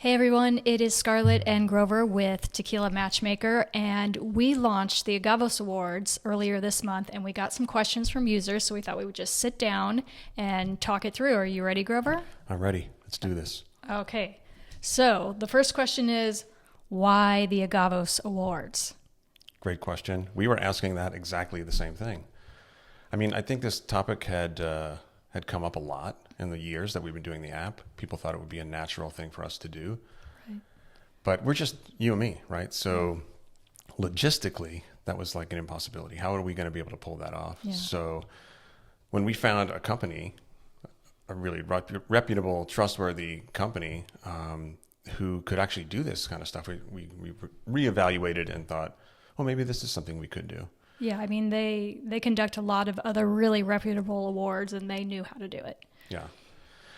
Hey everyone, it is Scarlett and Grover with Tequila Matchmaker, and we launched the Agavos Awards earlier this month, and we got some questions from users, so we thought we would just sit down and talk it through. Are you ready, Grover? I'm ready. Let's do this. Okay, so the first question is, why the Agavos Awards? Great question. We were asking that exactly the same thing. I mean, I think this topic had come up a lot in the years that we've been doing the app. People thought it would be a natural thing for us to do. Right. But we're just you and me, right? So logistically, that was like an impossibility. How are we going to be able to pull that off? Yeah. So when we found a company, a really reputable, trustworthy company who could actually do this kind of stuff, we reevaluated and thought, well, maybe this is something we could do. Yeah, I mean, they conduct a lot of other really reputable awards, and they knew how to do it. Yeah.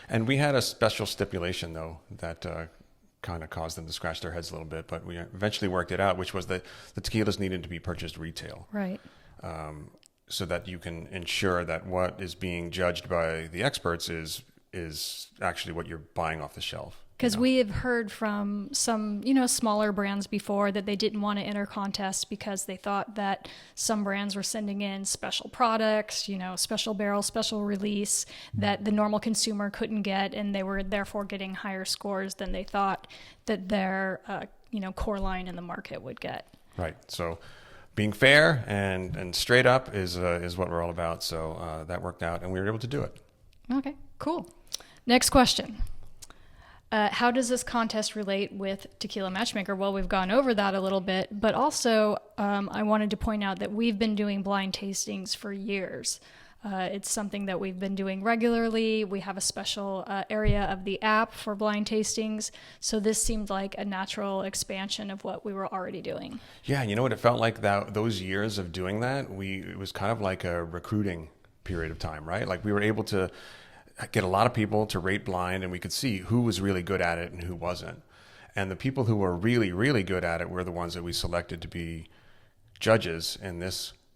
And we had a special stipulation, though, that kind of caused them to scratch their heads a little bit, but we eventually worked it out, which was that the tequilas needed to be purchased retail. Right. So that you can ensure that what is being judged by the experts is actually what you're buying off the shelf. Because we have heard from some, smaller brands before that they didn't want to enter contests because they thought that some brands were sending in special products, special barrel, special release that the normal consumer couldn't get, and they were therefore getting higher scores than they thought that their, core line in the market would get. Right. So being fair and straight up is what we're all about. So that worked out, and we were able to do it. Okay, cool. Next question. How does this contest relate with Tequila Matchmaker? Well, we've gone over that a little bit, but also I wanted to point out that we've been doing blind tastings for years. It's something that we've been doing regularly. We have a special area of the app for blind tastings, so this seemed like a natural expansion of what we were already doing. Yeah, you know what? It felt like that those years of doing that, it was kind of like a recruiting period of time, right? Like we were able to get a lot of people to rate blind, and we could see who was really good at it and who wasn't. And the people who were really, really good at it were the ones that we selected to be judges in the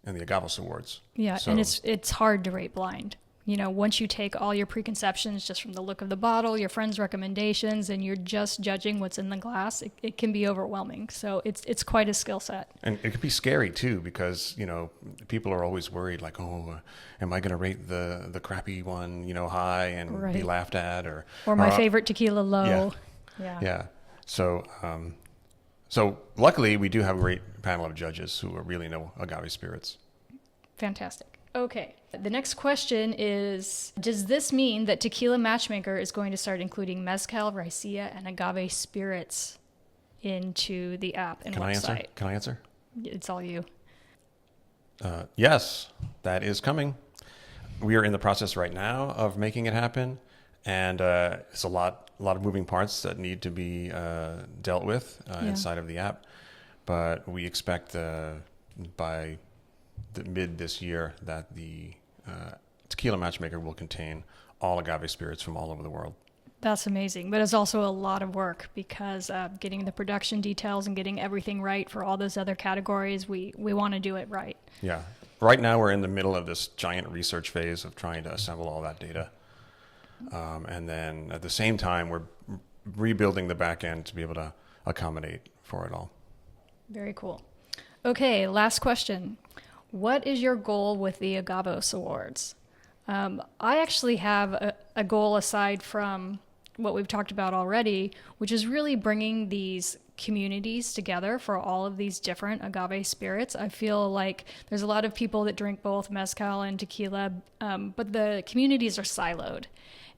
Agavos Awards. Yeah, so, and it's hard to rate blind. Once you take all your preconceptions just from the look of the bottle, your friends' recommendations, and you're just judging what's in the glass, it can be overwhelming. So it's quite a skill set. And it can be scary too, because, people are always worried like, oh, am I going to rate the crappy one, high and be laughed at? Or my favorite tequila low. Yeah. So luckily we do have a great panel of judges who really know agave spirits. Fantastic. Okay. The next question is, does this mean that Tequila Matchmaker is going to start including mezcal, raicilla, and agave spirits into the app and website? Can I answer? It's all you. Yes, that is coming. We are in the process right now of making it happen, and it's a lot of moving parts that need to be dealt with inside of the app. But we expect by the mid this year that the Tequila Matchmaker will contain all agave spirits from all over the world. That's amazing, but it's also a lot of work because getting the production details and getting everything right for all those other categories, we want to do it right. Yeah. Right now we're in the middle of this giant research phase of trying to assemble all that data. And then at the same time, we're rebuilding the back end to be able to accommodate for it all. Very cool. Okay, last question. What is your goal with the Agavos Awards? I actually have a goal aside from what we've talked about already, which is really bringing these communities together for all of these different agave spirits. I feel like there's a lot of people that drink both mezcal and tequila, but the communities are siloed.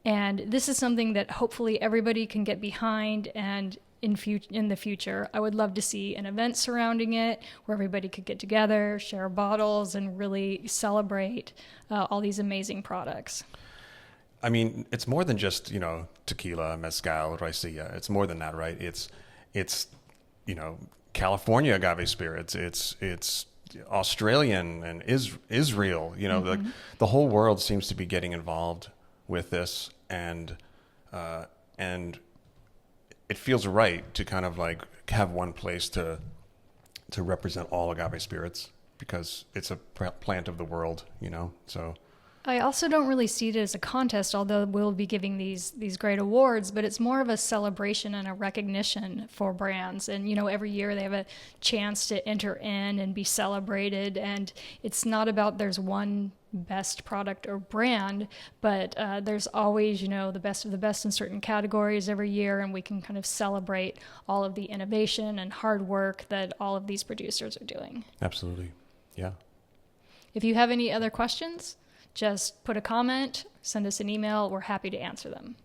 And this is something that hopefully everybody can get behind, and in the future, I would love to see an event surrounding it where everybody could get together, share bottles, and really celebrate all these amazing products. I mean, it's more than just, tequila, mezcal, raicilla. It's more than that, right? It's California agave spirits. It's Australian and Israel. The whole world seems to be getting involved with this, and it feels right to kind of like have one place to represent all agave spirits, because it's a plant of the world, so I also don't really see it as a contest, although we'll be giving these great awards, but it's more of a celebration and a recognition for brands. And, every year they have a chance to enter in and be celebrated. And it's not about there's one best product or brand, but there's always, the best of the best in certain categories every year. And we can kind of celebrate all of the innovation and hard work that all of these producers are doing. Absolutely. Yeah. If you have any other questions, just put a comment, send us an email. We're happy to answer them.